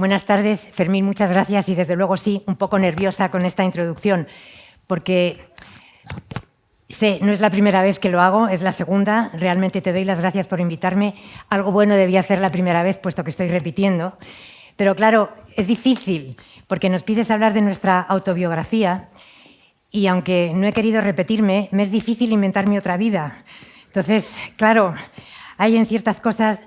Buenas tardes, Fermín, muchas gracias y desde luego sí, un poco nerviosa con esta introducción, porque sé, no es la primera vez que lo hago, es la segunda. Realmente te doy las gracias por invitarme. Algo bueno debía hacer la primera vez, puesto que estoy repitiendo. Pero claro, es difícil, porque nos pides hablar de nuestra autobiografía y aunque no he querido repetirme, me es difícil inventarme otra vida. Entonces, claro, hay en ciertas cosas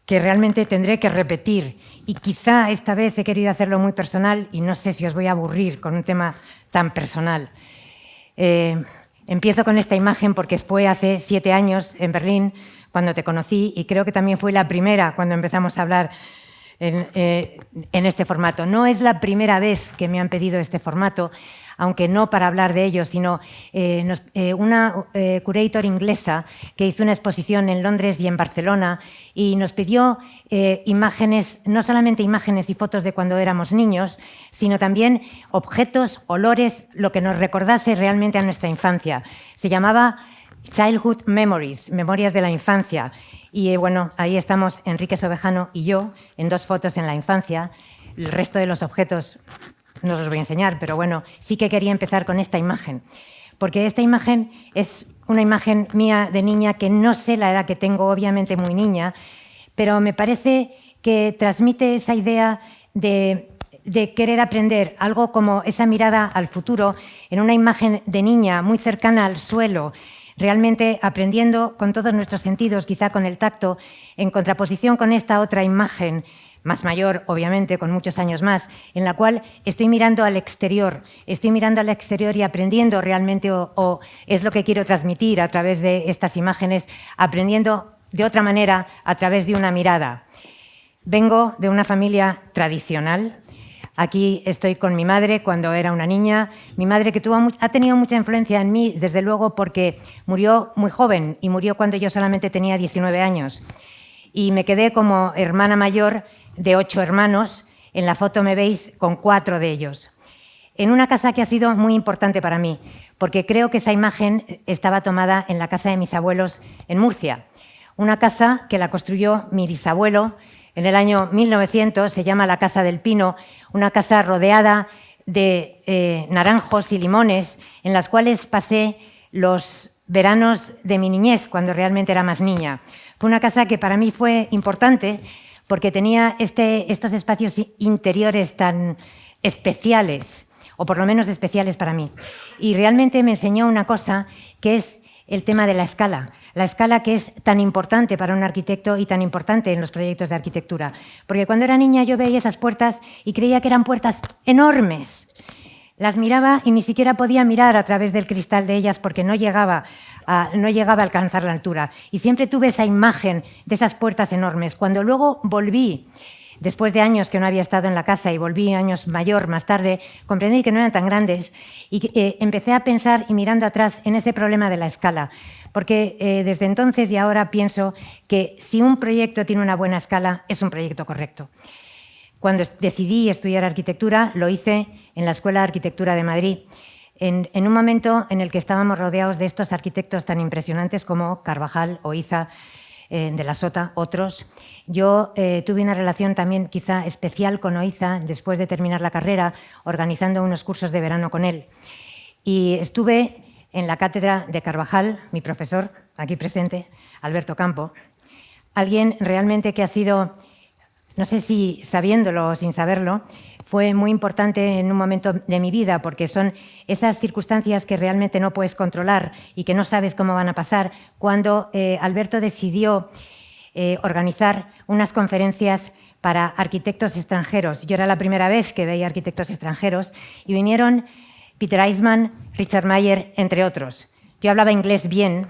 que realmente tendré que repetir y quizá esta vez he querido hacerlo muy personal y no sé si os voy a aburrir con un tema tan personal. Empiezo con esta imagen porque fue hace 7 años en Berlín cuando te conocí y creo que también fue la primera cuando empezamos a hablar en este formato. No es la primera vez que me han pedido este formato, aunque no para hablar de ello, sino una curator inglesa que hizo una exposición en Londres y en Barcelona y nos pidió imágenes, no solamente imágenes y fotos de cuando éramos niños, sino también objetos, olores, lo que nos recordase realmente a nuestra infancia. Se llamaba Childhood Memories, Memorias de la Infancia. Y bueno, ahí estamos Enrique Sobejano y yo en 2 fotos en la infancia. El resto de los objetos no os los voy a enseñar, pero bueno, sí que quería empezar con esta imagen, porque esta imagen es una imagen mía de niña que no sé la edad que tengo, obviamente muy niña, pero me parece que transmite esa idea de querer aprender, algo como esa mirada al futuro en una imagen de niña muy cercana al suelo, realmente aprendiendo con todos nuestros sentidos, quizá con el tacto, en contraposición con esta otra imagen, más mayor, obviamente, con muchos años más, en la cual estoy mirando al exterior y aprendiendo realmente, o es lo que quiero transmitir a través de estas imágenes, aprendiendo de otra manera a través de una mirada. Vengo de una familia tradicional. Aquí estoy con mi madre cuando era una niña. Mi madre que ha tenido mucha influencia en mí, desde luego, porque murió muy joven y murió cuando yo solamente tenía 19 años. Y me quedé como hermana mayor de 8 hermanos. En la foto me veis con 4 de ellos. En una casa que ha sido muy importante para mí, porque creo que esa imagen estaba tomada en la casa de mis abuelos en Murcia. Una casa que la construyó mi bisabuelo en el año 1900, se llama la Casa del Pino, una casa rodeada de naranjos y limones, en las cuales pasé los veranos de mi niñez, cuando realmente era más niña. Fue una casa que para mí fue importante porque tenía estos espacios interiores tan especiales, o por lo menos especiales para mí. Y realmente me enseñó una cosa, que es el tema de la escala que es tan importante para un arquitecto y tan importante en los proyectos de arquitectura. Porque cuando era niña yo veía esas puertas y creía que eran puertas enormes. Las miraba y ni siquiera podía mirar a través del cristal de ellas porque no llegaba a alcanzar la altura. Y siempre tuve esa imagen de esas puertas enormes. Cuando luego volví, después de años que no había estado en la casa y volví años mayor, más tarde, comprendí que no eran tan grandes y empecé a pensar y mirando atrás en ese problema de la escala. Porque desde entonces y ahora pienso que si un proyecto tiene una buena escala, es un proyecto correcto. Cuando decidí estudiar arquitectura, lo hice en la Escuela de Arquitectura de Madrid, en un momento en el que estábamos rodeados de estos arquitectos tan impresionantes como Carvajal, Oiza, de la Sota, otros. Yo tuve una relación también quizá especial con Oiza después de terminar la carrera, organizando unos cursos de verano con él. Y estuve en la cátedra de Carvajal, mi profesor, aquí presente, Alberto Campo, alguien realmente que ha sido, no sé si sabiéndolo o sin saberlo, fue muy importante en un momento de mi vida, porque son esas circunstancias que realmente no puedes controlar y que no sabes cómo van a pasar, cuando Alberto decidió organizar unas conferencias para arquitectos extranjeros. Yo era la primera vez que veía arquitectos extranjeros y vinieron Peter Eisman, Richard Mayer, entre otros. Yo hablaba inglés bien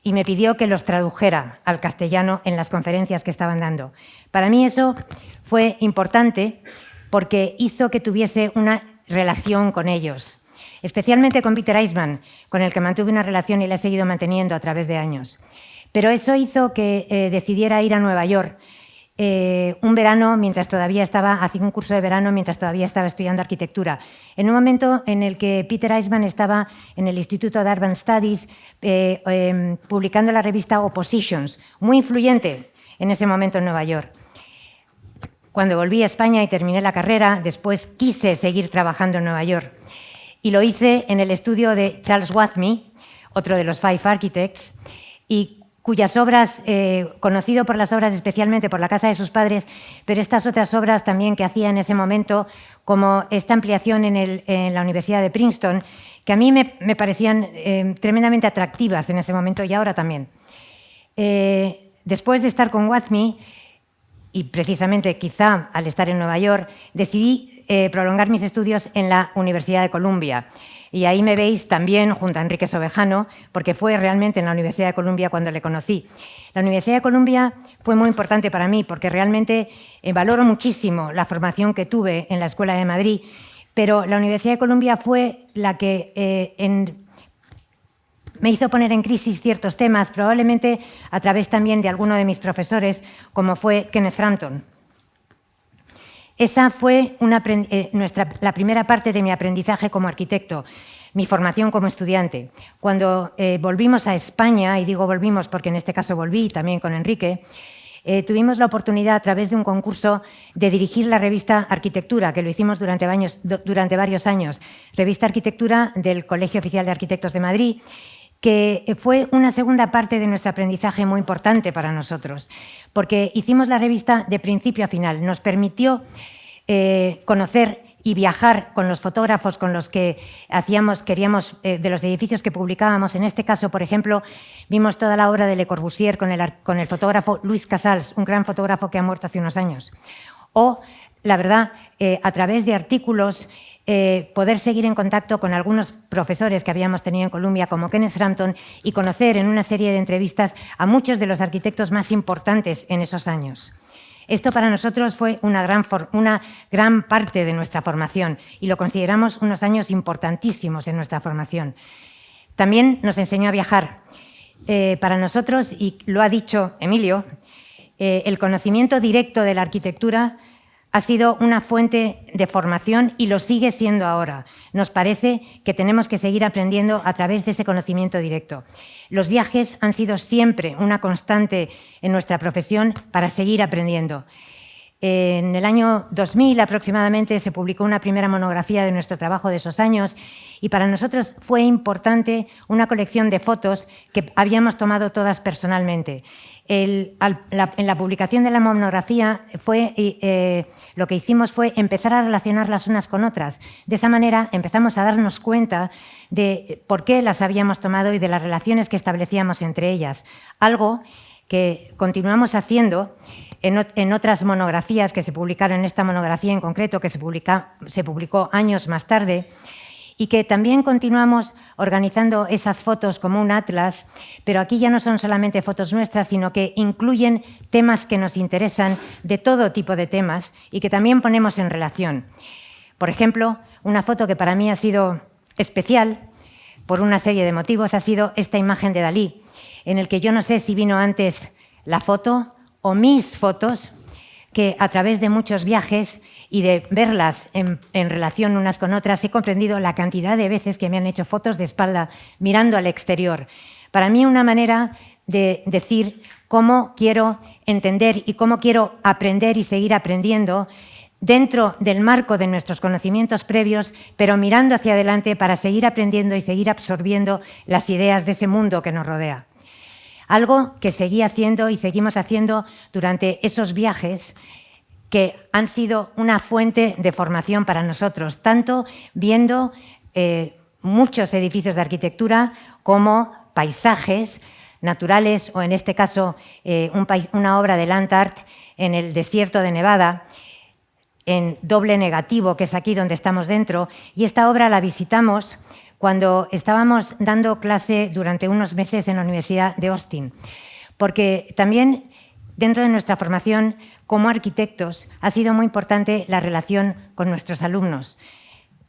y me pidió que los tradujera al castellano en las conferencias que estaban dando. Para mí eso fue importante porque hizo que tuviese una relación con ellos, especialmente con Peter Eisman, con el que mantuve una relación y la he seguido manteniendo a través de años. Pero eso hizo que decidiera ir a Nueva York un verano, mientras todavía hacía un curso de verano mientras todavía estaba estudiando arquitectura. En un momento en el que Peter Eisman estaba en el Instituto de Urban Studies publicando la revista Oppositions, muy influyente en ese momento en Nueva York. Cuando volví a España y terminé la carrera, después quise seguir trabajando en Nueva York. Y lo hice en el estudio de Charles Wathney, otro de los Five Architects, y cuyas obras, conocido por las obras especialmente por la casa de sus padres, pero estas otras obras también que hacía en ese momento, como esta ampliación en la Universidad de Princeton, que a mí me parecían tremendamente atractivas en ese momento y ahora también. Después de estar con Wathney, y precisamente quizá al estar en Nueva York, decidí prolongar mis estudios en la Universidad de Columbia. Y ahí me veis también junto a Enrique Sobejano, porque fue realmente en la Universidad de Columbia cuando le conocí. La Universidad de Columbia fue muy importante para mí porque realmente valoro muchísimo la formación que tuve en la Escuela de Madrid, pero la Universidad de Columbia fue la que me hizo poner en crisis ciertos temas, probablemente a través también de alguno de mis profesores, como fue Kenneth Frampton. Esa fue la primera parte de mi aprendizaje como arquitecto, mi formación como estudiante. Cuando volvimos a España, y digo volvimos porque en este caso volví también con Enrique, tuvimos la oportunidad a través de un concurso de dirigir la revista Arquitectura, que lo hicimos durante varios años, revista Arquitectura del Colegio Oficial de Arquitectos de Madrid, que fue una segunda parte de nuestro aprendizaje muy importante para nosotros, porque hicimos la revista de principio a final. Nos permitió conocer y viajar con los fotógrafos con los que queríamos de los edificios que publicábamos. En este caso, por ejemplo, vimos toda la obra de Le Corbusier con el fotógrafo Luis Casals, un gran fotógrafo que ha muerto hace unos años. O, la verdad, a través de artículos, poder seguir en contacto con algunos profesores que habíamos tenido en Columbia, como Kenneth Frampton, y conocer en una serie de entrevistas a muchos de los arquitectos más importantes en esos años. Esto para nosotros fue una gran parte de nuestra formación y lo consideramos unos años importantísimos en nuestra formación. También nos enseñó a viajar. Para nosotros, y lo ha dicho Emilio, el conocimiento directo de la arquitectura ha sido una fuente de formación y lo sigue siendo ahora. Nos parece que tenemos que seguir aprendiendo a través de ese conocimiento directo. Los viajes han sido siempre una constante en nuestra profesión para seguir aprendiendo. En el año 2000 aproximadamente se publicó una primera monografía de nuestro trabajo de esos años y para nosotros fue importante una colección de fotos que habíamos tomado todas personalmente. En la publicación de la monografía lo que hicimos fue empezar a relacionarlas unas con otras. De esa manera empezamos a darnos cuenta de por qué las habíamos tomado y de las relaciones que establecíamos entre ellas. Algo que continuamos haciendo en otras monografías que se publicaron, en esta monografía en concreto, que se publicó años más tarde, y que también continuamos organizando esas fotos como un atlas, pero aquí ya no son solamente fotos nuestras, sino que incluyen temas que nos interesan, de todo tipo de temas, y que también ponemos en relación. Por ejemplo, una foto que para mí ha sido especial, por una serie de motivos, ha sido esta imagen de Dalí, en el que yo no sé si vino antes la foto o mis fotos, que a través de muchos viajes y de verlas en relación unas con otras, he comprendido la cantidad de veces que me han hecho fotos de espalda mirando al exterior. Para mí una manera de decir cómo quiero entender y cómo quiero aprender y seguir aprendiendo dentro del marco de nuestros conocimientos previos, pero mirando hacia adelante para seguir aprendiendo y seguir absorbiendo las ideas de ese mundo que nos rodea. Algo que seguí haciendo y seguimos haciendo durante esos viajes que han sido una fuente de formación para nosotros, tanto viendo muchos edificios de arquitectura como paisajes naturales o, en este caso, una obra de land art en el desierto de Nevada, en doble negativo, que es aquí donde estamos dentro, y esta obra la visitamos cuando estábamos dando clase durante unos meses en la Universidad de Austin, porque también dentro de nuestra formación como arquitectos ha sido muy importante la relación con nuestros alumnos.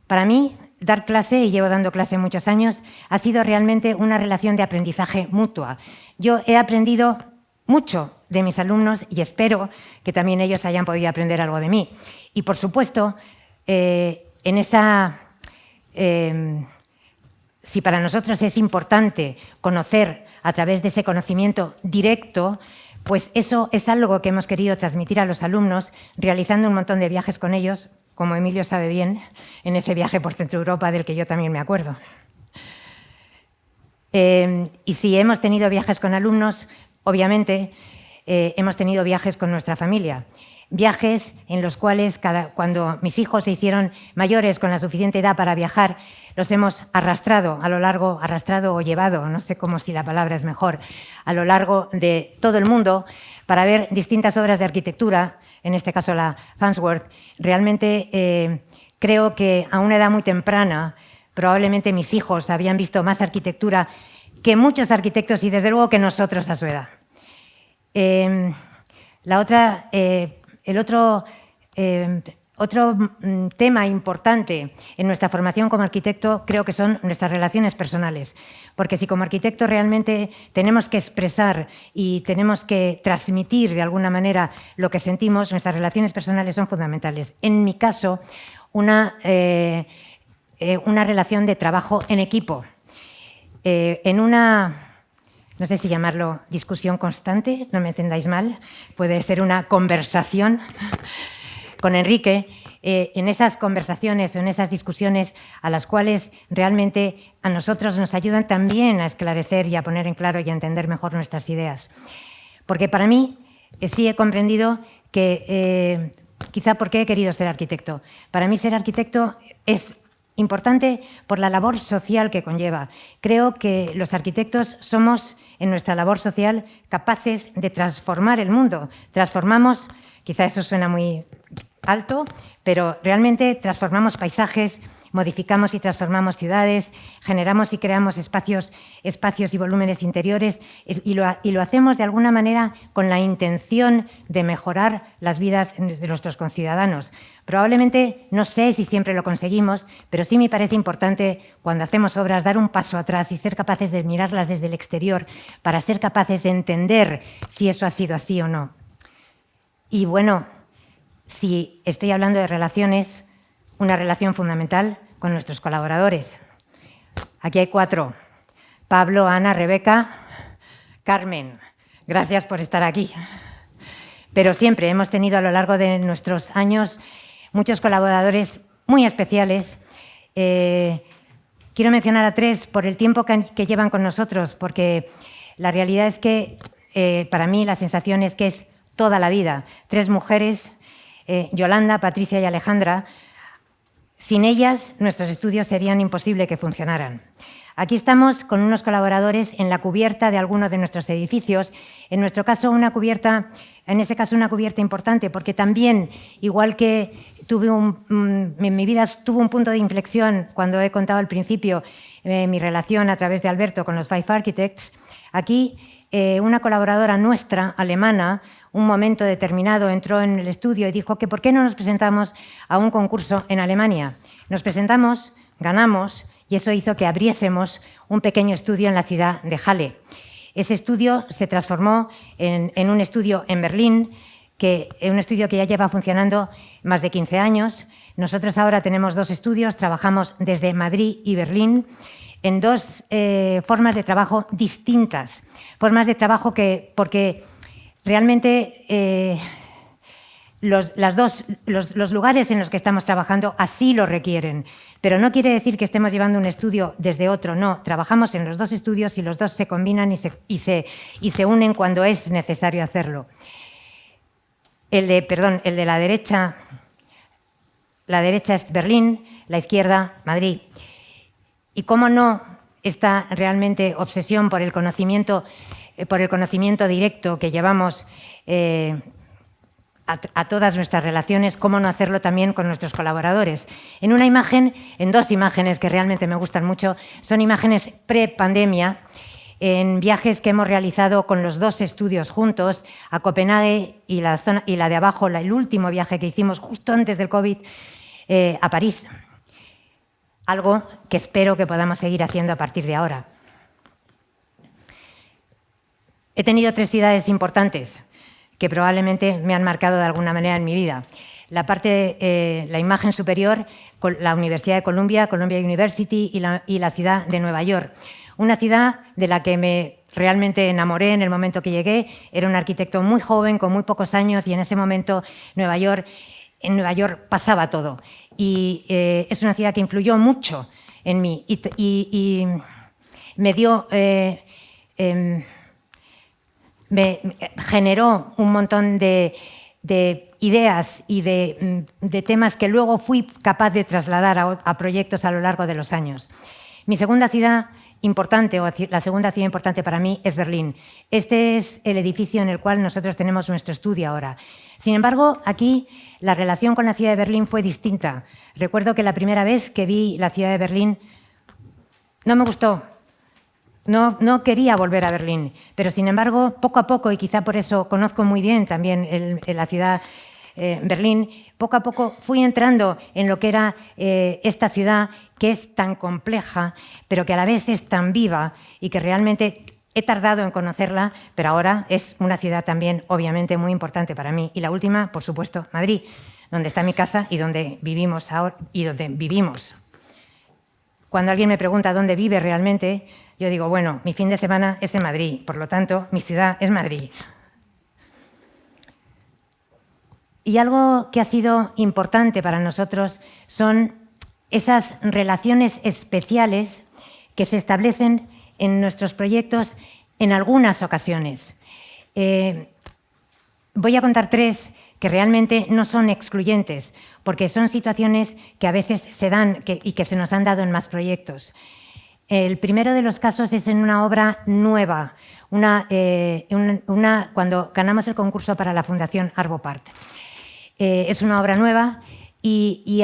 Para mí, dar clase, y llevo dando clase muchos años, ha sido realmente una relación de aprendizaje mutua. Yo he aprendido mucho de mis alumnos y espero que también ellos hayan podido aprender algo de mí. Y, por supuesto, si para nosotros es importante conocer a través de ese conocimiento directo, Pues eso es algo que hemos querido transmitir a los alumnos, realizando un montón de viajes con ellos, como Emilio sabe bien, en ese viaje por Centro Europa del que yo también me acuerdo. Y si hemos tenido viajes con alumnos, obviamente hemos tenido viajes con nuestra familia. Viajes en los cuales, cuando mis hijos se hicieron mayores con la suficiente edad para viajar, los hemos arrastrado a lo largo, arrastrado o llevado, no sé cómo si la palabra es mejor, a lo largo de todo el mundo para ver distintas obras de arquitectura, en este caso la Farnsworth. Realmente creo que a una edad muy temprana, probablemente mis hijos habían visto más arquitectura que muchos arquitectos y desde luego que nosotros a su edad. El otro tema importante en nuestra formación como arquitecto creo que son nuestras relaciones personales, porque si como arquitecto realmente tenemos que expresar y tenemos que transmitir de alguna manera lo que sentimos, nuestras relaciones personales son fundamentales. En mi caso, una relación de trabajo en equipo, en una... No sé si llamarlo discusión constante, no me entendáis mal, puede ser una conversación con Enrique, en esas conversaciones o en esas discusiones a las cuales realmente a nosotros nos ayudan también a esclarecer y a poner en claro y a entender mejor nuestras ideas. Porque para mí sí he comprendido que quizá porque he querido ser arquitecto. Para mí ser arquitecto es importante por la labor social que conlleva. Creo que los arquitectos somos, en nuestra labor social, capaces de transformar el mundo. Transformamos, quizá eso suena muy alto, pero realmente transformamos paisajes, modificamos y transformamos ciudades, generamos y creamos espacios y volúmenes interiores y lo hacemos de alguna manera con la intención de mejorar las vidas de nuestros conciudadanos. Probablemente, no sé si siempre lo conseguimos, pero sí me parece importante cuando hacemos obras dar un paso atrás y ser capaces de mirarlas desde el exterior para ser capaces de entender si eso ha sido así o no. Y bueno, si estoy hablando de relaciones, una relación fundamental con nuestros colaboradores. Aquí hay 4. Pablo, Ana, Rebeca, Carmen. Gracias por estar aquí. Pero siempre hemos tenido a lo largo de nuestros años muchos colaboradores muy especiales. Quiero mencionar a 3 por el tiempo que llevan con nosotros, porque la realidad es que para mí la sensación es que es toda la vida. 3 mujeres, Yolanda, Patricia y Alejandra. Sin ellas, nuestros estudios serían imposible que funcionaran. Aquí estamos con unos colaboradores en la cubierta de algunos de nuestros edificios. En nuestro caso, en ese caso una cubierta importante, porque también, igual que en mi vida tuvo un punto de inflexión cuando he contado al principio mi relación a través de Alberto con los Five Architects, aquí una colaboradora nuestra, alemana, un momento determinado entró en el estudio y dijo que ¿por qué no nos presentamos a un concurso en Alemania? Nos presentamos, ganamos y eso hizo que abriésemos un pequeño estudio en la ciudad de Halle. Ese estudio se transformó en un estudio en Berlín, un estudio que ya lleva funcionando más de 15 años. Nosotros ahora tenemos 2 estudios, trabajamos desde Madrid y Berlín en 2 formas de trabajo distintas. Formas de trabajo porque realmente los lugares en los que estamos trabajando así lo requieren, pero no quiere decir que estemos llevando un estudio desde otro, no. Trabajamos en los 2 estudios y los 2 se combinan y se unen cuando es necesario hacerlo. El de la derecha es Berlín, la izquierda Madrid. Y cómo no, esta realmente obsesión por el conocimiento directo que llevamos a todas nuestras relaciones, cómo no hacerlo también con nuestros colaboradores. En 2 imágenes que realmente me gustan mucho, son imágenes pre-pandemia, en viajes que hemos realizado con los 2 estudios juntos, a Copenhague y la de abajo, el último viaje que hicimos justo antes del COVID, a París. Algo que espero que podamos seguir haciendo a partir de ahora. He tenido 3 ciudades importantes que probablemente me han marcado de alguna manera en mi vida. La imagen superior, la Universidad de Columbia, Columbia University y la ciudad de Nueva York. Una ciudad de la que me realmente enamoré en el momento que llegué. Era un arquitecto muy joven, con muy pocos años, y en ese momento en Nueva York pasaba todo. Y es una ciudad que influyó mucho en mí y me dio... me generó un montón de ideas y de temas que luego fui capaz de trasladar a proyectos a lo largo de los años. Mi segunda ciudad importante, o la segunda ciudad importante para mí, es Berlín. Este es el edificio en el cual nosotros tenemos nuestro estudio ahora. Sin embargo, aquí la relación con la ciudad de Berlín fue distinta. Recuerdo que la primera vez que vi la ciudad de Berlín no me gustó. No quería volver a Berlín, pero sin embargo, poco a poco, y quizá por eso conozco muy bien también la ciudad Berlín, poco a poco fui entrando en lo que era esta ciudad que es tan compleja, pero que a la vez es tan viva y que realmente he tardado en conocerla, pero ahora es una ciudad también obviamente muy importante para mí. Y la última, por supuesto, Madrid, donde está mi casa y donde vivimos ahora y donde vivimos. Cuando alguien me pregunta dónde vive realmente, yo digo, bueno, mi fin de semana es en Madrid, por lo tanto, mi ciudad es Madrid. Y algo que ha sido importante para nosotros son esas relaciones especiales que se establecen en nuestros proyectos en algunas ocasiones. Voy a contar tres que realmente no son excluyentes, porque son situaciones que a veces se dan y que se nos han dado en más proyectos. El primero de los casos es en una obra nueva, cuando ganamos el concurso para la Fundación Arvo Pärt. Es una obra nueva y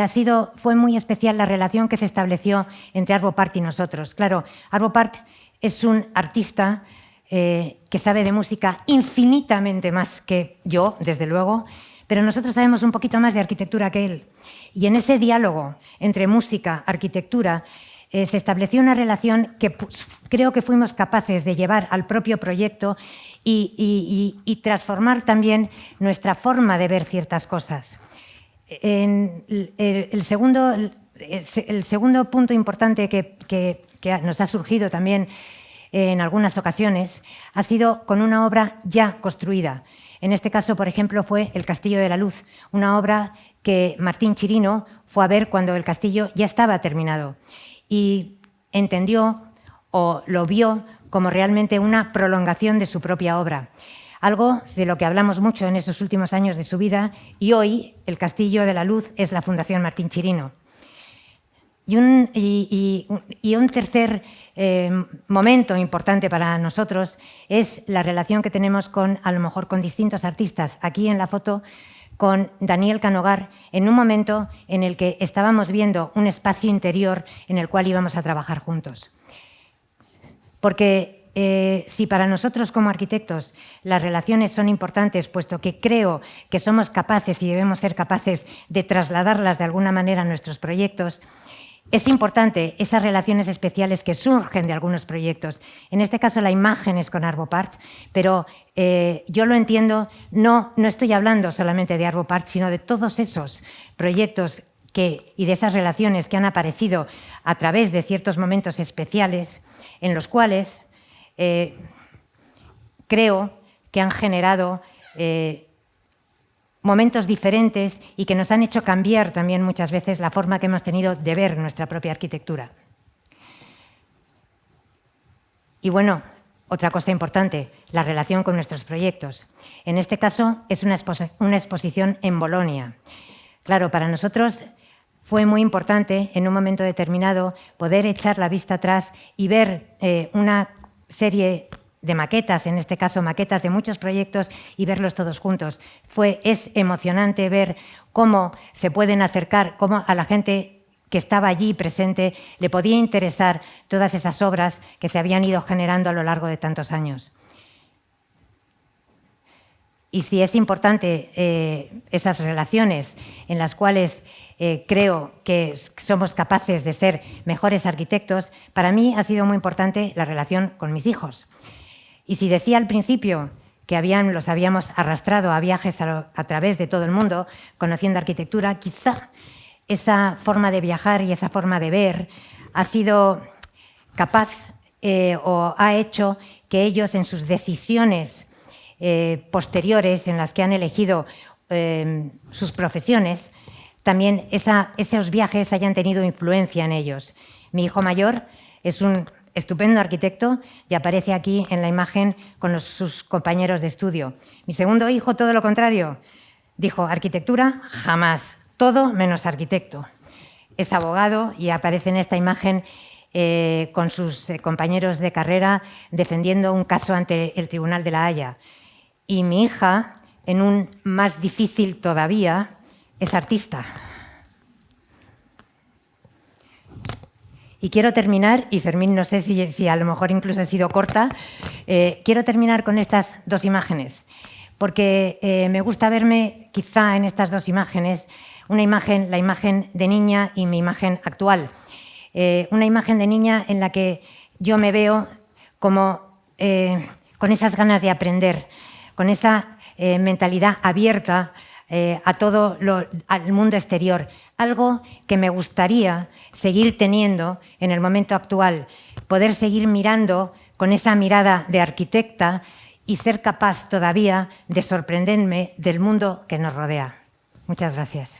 fue muy especial la relación que se estableció entre Arvo Pärt y nosotros. Claro, Arvo Pärt es un artista que sabe de música infinitamente más que yo, desde luego, pero nosotros sabemos un poquito más de arquitectura que él. Y en ese diálogo entre música, arquitectura, se estableció una relación que creo que fuimos capaces de llevar al propio proyecto y transformar también nuestra forma de ver ciertas cosas. El segundo punto importante que nos ha surgido también en algunas ocasiones ha sido con una obra ya construida. En este caso, por ejemplo, fue El Castillo de la Luz, una obra que Martín Chirino fue a ver cuando el castillo ya estaba terminado y entendió o lo vio como realmente una prolongación de su propia obra. Algo de lo que hablamos mucho en esos últimos años de su vida, y hoy el Castillo de la Luz es la Fundación Martín Chirino. Y un tercer momento importante para nosotros es la relación que tenemos a lo mejor con distintos artistas. Aquí en la foto, con Daniel Canogar, en un momento en el que estábamos viendo un espacio interior en el cual íbamos a trabajar juntos. Porque si para nosotros como arquitectos las relaciones son importantes, puesto que creo que somos capaces y debemos ser capaces de trasladarlas de alguna manera a nuestros proyectos, es importante esas relaciones especiales que surgen de algunos proyectos. En este caso la imagen es con Arvo Pärt, pero yo lo entiendo, no estoy hablando solamente de Arvo Pärt, sino de todos esos proyectos y de esas relaciones que han aparecido a través de ciertos momentos especiales en los cuales creo que han generado momentos diferentes y que nos han hecho cambiar también muchas veces la forma que hemos tenido de ver nuestra propia arquitectura. Y bueno, otra cosa importante, la relación con nuestros proyectos. En este caso es una exposición en Bolonia. Claro, para nosotros fue muy importante en un momento determinado poder echar la vista atrás y ver una serie de maquetas, en este caso maquetas de muchos proyectos, y verlos todos juntos. Es emocionante ver cómo se pueden acercar, cómo a la gente que estaba allí presente le podía interesar todas esas obras que se habían ido generando a lo largo de tantos años. Y si es importante esas relaciones en las cuales creo que somos capaces de ser mejores arquitectos, para mí ha sido muy importante la relación con mis hijos. Y si decía al principio que los habíamos arrastrado a viajes a través de todo el mundo, conociendo arquitectura, quizá esa forma de viajar y esa forma de ver ha sido capaz o ha hecho que ellos en sus decisiones posteriores en las que han elegido sus profesiones, también esos viajes hayan tenido influencia en ellos. Mi hijo mayor es un estupendo arquitecto y aparece aquí en la imagen con sus compañeros de estudio. Mi segundo hijo, todo lo contrario, dijo: arquitectura, jamás, todo menos arquitecto. Es abogado y aparece en esta imagen con sus compañeros de carrera defendiendo un caso ante el Tribunal de La Haya. Y mi hija, en un más difícil todavía, es artista. Y quiero terminar, y Fermín, no sé si a lo mejor incluso he sido corta, quiero terminar con estas dos imágenes, porque me gusta verme quizá en estas dos imágenes, una imagen, la imagen de niña y mi imagen actual. Una imagen de niña en la que yo me veo como con esas ganas de aprender, con esa mentalidad abierta a todo al mundo exterior, algo que me gustaría seguir teniendo en el momento actual, poder seguir mirando con esa mirada de arquitecta y ser capaz todavía de sorprenderme del mundo que nos rodea. Muchas gracias.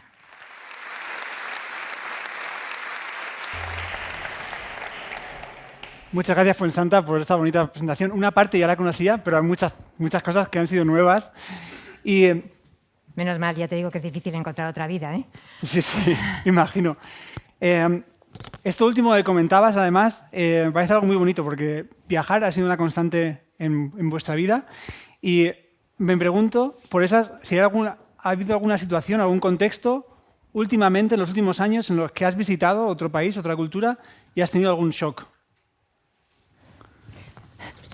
Muchas gracias, Fuensanta, por esta bonita presentación. Una parte ya la conocía, pero hay muchas cosas que han sido nuevas. Y, menos mal, ya te digo que es difícil encontrar otra vida, ¿eh? Sí, imagino. Esto último que comentabas, además, me parece algo muy bonito, porque viajar ha sido una constante en vuestra vida. Y me pregunto por si ha habido alguna situación, algún contexto, últimamente, en los últimos años, en los que has visitado otro país, otra cultura, y has tenido algún shock.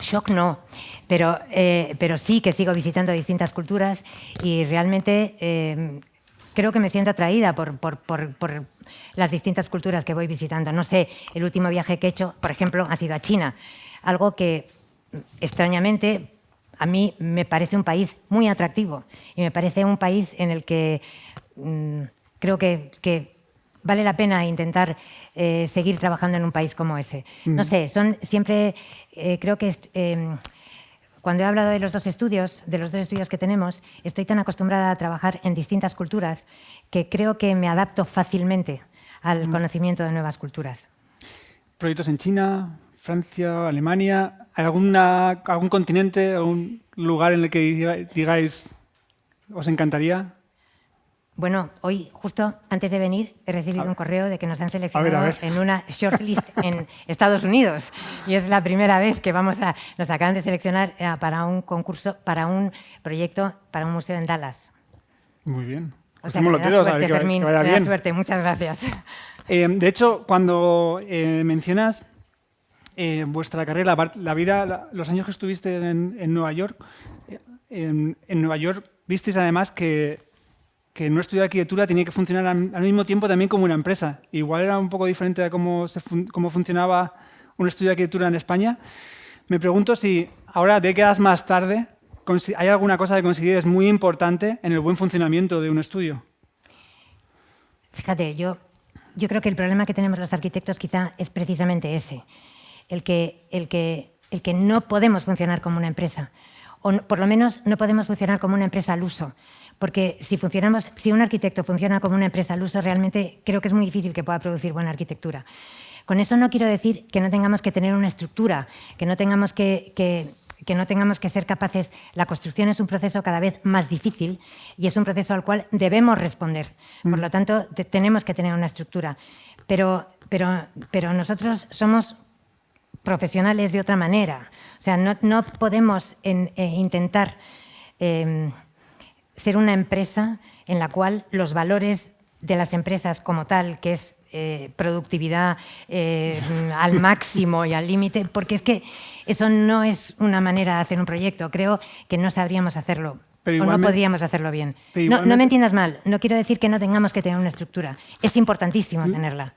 Shock no, pero sí que sigo visitando distintas culturas y realmente creo que me siento atraída por las distintas culturas que voy visitando. No sé, el último viaje que he hecho, por ejemplo, ha sido a China, algo que extrañamente a mí me parece un país muy atractivo y me parece un país en el que creo que vale la pena intentar seguir trabajando en un país como ese. No sé, creo que cuando he hablado de los dos estudios que tenemos, estoy tan acostumbrada a trabajar en distintas culturas que creo que me adapto fácilmente al conocimiento de nuevas culturas. ¿Proyectos en China, Francia, Alemania? ¿Hay algún continente, algún lugar en el que digáis os encantaría? Bueno, hoy, justo antes de venir, he recibido un correo de que nos han seleccionado en una shortlist en Estados Unidos. Y es la primera vez que nos acaban de seleccionar para un concurso, para un proyecto, para un museo en Dallas. Muy bien. O sea, me da suerte, Fermín, me da suerte. Muchas gracias. De hecho, cuando mencionas vuestra carrera, la vida, los años que estuviste en Nueva York, en Nueva York visteis además que un estudio de arquitectura tenía que funcionar al mismo tiempo también como una empresa. Igual era un poco diferente a cómo funcionaba un estudio de arquitectura en España. Me pregunto si ahora, décadas más tarde, hay alguna cosa que consideres muy importante en el buen funcionamiento de un estudio. Fíjate, yo creo que el problema que tenemos los arquitectos quizá es precisamente ese, el que no podemos funcionar como una empresa, o por lo menos no podemos funcionar como una empresa al uso. Porque si un arquitecto funciona como una empresa al uso, realmente creo que es muy difícil que pueda producir buena arquitectura. Con eso no quiero decir que no tengamos que tener una estructura, que no tengamos que ser capaces. La construcción es un proceso cada vez más difícil y es un proceso al cual debemos responder. Por lo tanto, tenemos que tener una estructura. Pero nosotros somos profesionales de otra manera. O sea, no podemos intentar ser una empresa en la cual los valores de las empresas como tal, que es productividad al máximo y al límite, porque es que eso no es una manera de hacer un proyecto. Creo que no sabríamos hacerlo o no podríamos hacerlo bien. No me entiendas mal, no quiero decir que no tengamos que tener una estructura. Es importantísimo tenerla.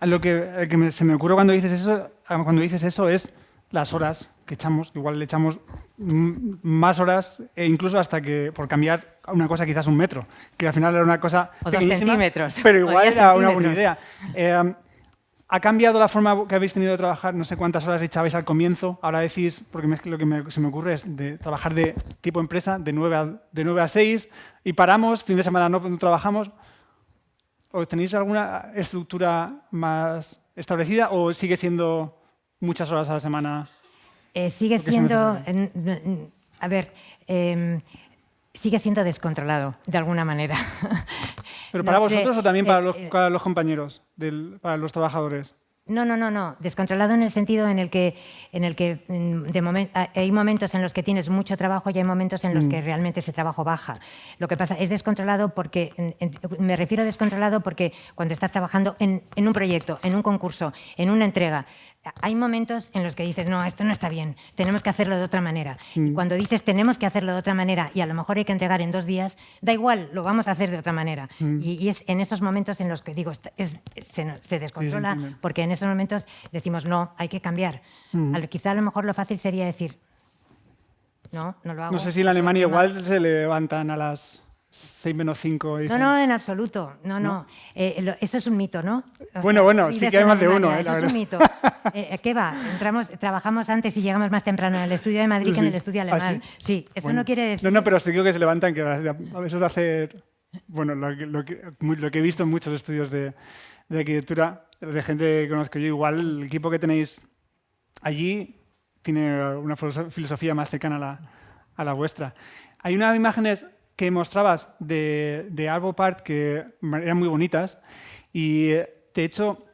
Lo que se me ocurre cuando dices eso es las horas que echamos. Igual le echamos más horas, incluso hasta que por cambiar una cosa quizás 1 metro, que al final era una cosa o 2 pequeñísima, centímetros, pero igual era una buena idea. ¿Ha cambiado la forma que habéis tenido de trabajar? No sé cuántas horas echabais al comienzo. Ahora decís, porque lo que se me ocurre es de trabajar de tipo empresa, de 9 a 6, y paramos, fin de semana no trabajamos. ¿O tenéis alguna estructura más establecida o sigue siendo muchas horas a la semana? Sigue siendo... A ver... sigue siendo descontrolado, de alguna manera. ¿Pero para vosotros o también para los compañeros, para los trabajadores? No. Descontrolado en el sentido en el que hay momentos en los que tienes mucho trabajo y hay momentos en los que realmente ese trabajo baja. Lo que pasa es descontrolado porque, me refiero a descontrolado porque cuando estás trabajando en un proyecto, en un concurso, en una entrega, hay momentos en los que dices, no, esto no está bien, tenemos que hacerlo de otra manera. Y cuando dices, tenemos que hacerlo de otra manera y a lo mejor hay que entregar en 2 días, da igual, lo vamos a hacer de otra manera. Y es en esos momentos en los que digo, se descontrola, porque en esos momentos decimos, no, hay que cambiar. Quizá a lo mejor lo fácil sería decir, no lo hago. No sé si en Alemania igual se levantan a las 6 menos 5. No, en absoluto. No. Eso es un mito, ¿no? Bueno, sí que hay más de uno, la verdad. Eso es un mito. ¿Qué va? Trabajamos antes y llegamos más temprano en el estudio de Madrid que en el estudio alemán. ¿Ah, sí? Sí, eso no quiere decir... No, pero os digo que se levantan, que a veces de hacer... Bueno, lo que he visto en muchos estudios de arquitectura, de gente que conozco yo, igual el equipo que tenéis allí tiene una filosofía más cercana a la vuestra. Hay unas imágenes que mostrabas de Arvo Pärt que eran muy bonitas y, de hecho,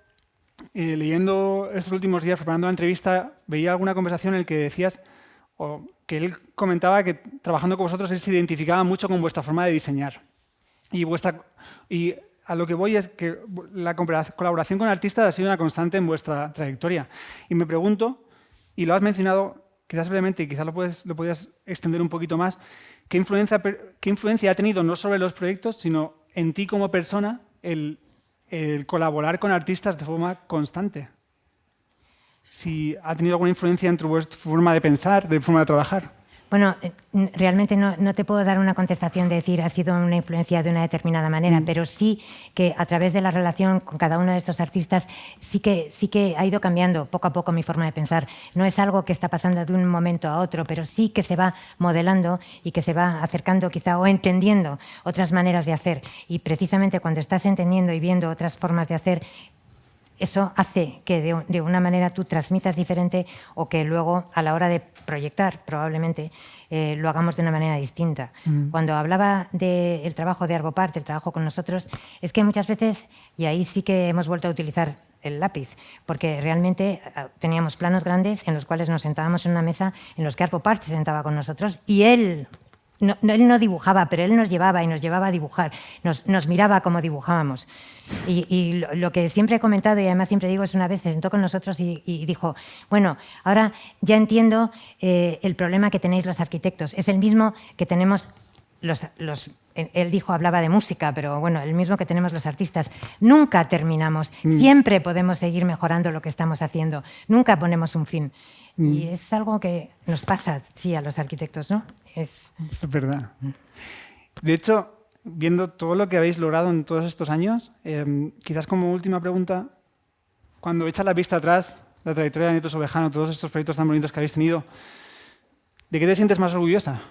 leyendo estos últimos días, preparando la entrevista, veía alguna conversación en la que decías, o que él comentaba que trabajando con vosotros él se identificaba mucho con vuestra forma de diseñar. Y a lo que voy es que la colaboración con artistas ha sido una constante en vuestra trayectoria. Y me pregunto, y lo has mencionado quizás brevemente y quizás lo podrías extender un poquito más, ¿qué influencia ha tenido no sobre los proyectos, sino en ti como persona el colaborar con artistas de forma constante? Si ha tenido alguna influencia en tu forma de pensar, de forma de trabajar. Bueno, realmente no te puedo dar una contestación de decir ha sido una influencia de una determinada manera, pero sí que a través de la relación con cada uno de estos artistas sí que ha ido cambiando poco a poco mi forma de pensar. No es algo que está pasando de un momento a otro, pero sí que se va modelando y que se va acercando quizá o entendiendo otras maneras de hacer. Y precisamente cuando estás entendiendo y viendo otras formas de hacer, eso hace que de una manera tú transmitas diferente o que luego a la hora de proyectar probablemente lo hagamos de una manera distinta. Cuando hablaba del trabajo de Arvo Pärt, el trabajo con nosotros, es que muchas veces, y ahí sí que hemos vuelto a utilizar el lápiz, porque realmente teníamos planos grandes en los cuales nos sentábamos en una mesa en los que Arvo Pärt se sentaba con nosotros y él no dibujaba, pero él nos llevaba y nos llevaba a dibujar, nos miraba cómo dibujábamos. Y lo que siempre he comentado y además siempre digo es una vez se sentó con nosotros y dijo, bueno, ahora ya entiendo el problema que tenéis los arquitectos. Es el mismo que tenemos él dijo, hablaba de música, pero bueno, el mismo que tenemos los artistas. Nunca terminamos, siempre podemos seguir mejorando lo que estamos haciendo, nunca ponemos un fin. Y es algo que nos pasa, sí, a los arquitectos, ¿no? Es verdad. De hecho, viendo todo lo que habéis logrado en todos estos años, quizás como última pregunta, cuando echas la vista atrás, la trayectoria de Nieto Sobejano, todos estos proyectos tan bonitos que habéis tenido, ¿de qué te sientes más orgullosa?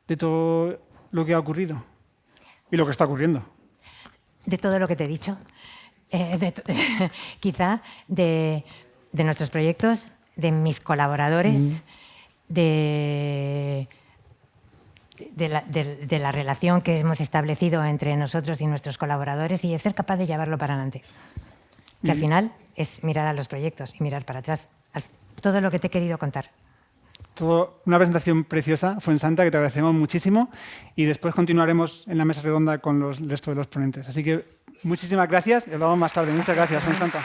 De todo lo que ha ocurrido y lo que está ocurriendo. De todo lo que te he dicho. Quizá de nuestros proyectos, de mis colaboradores, de la relación que hemos establecido entre nosotros y nuestros colaboradores y de ser capaz de llevarlo para adelante. Que al final es mirar a los proyectos y mirar para atrás. Todo lo que te he querido contar. Una presentación preciosa, Fuensanta, que te agradecemos muchísimo y después continuaremos en la mesa redonda con el resto de los ponentes. Así que muchísimas gracias y hablamos más tarde. Muchas gracias, Fuensanta.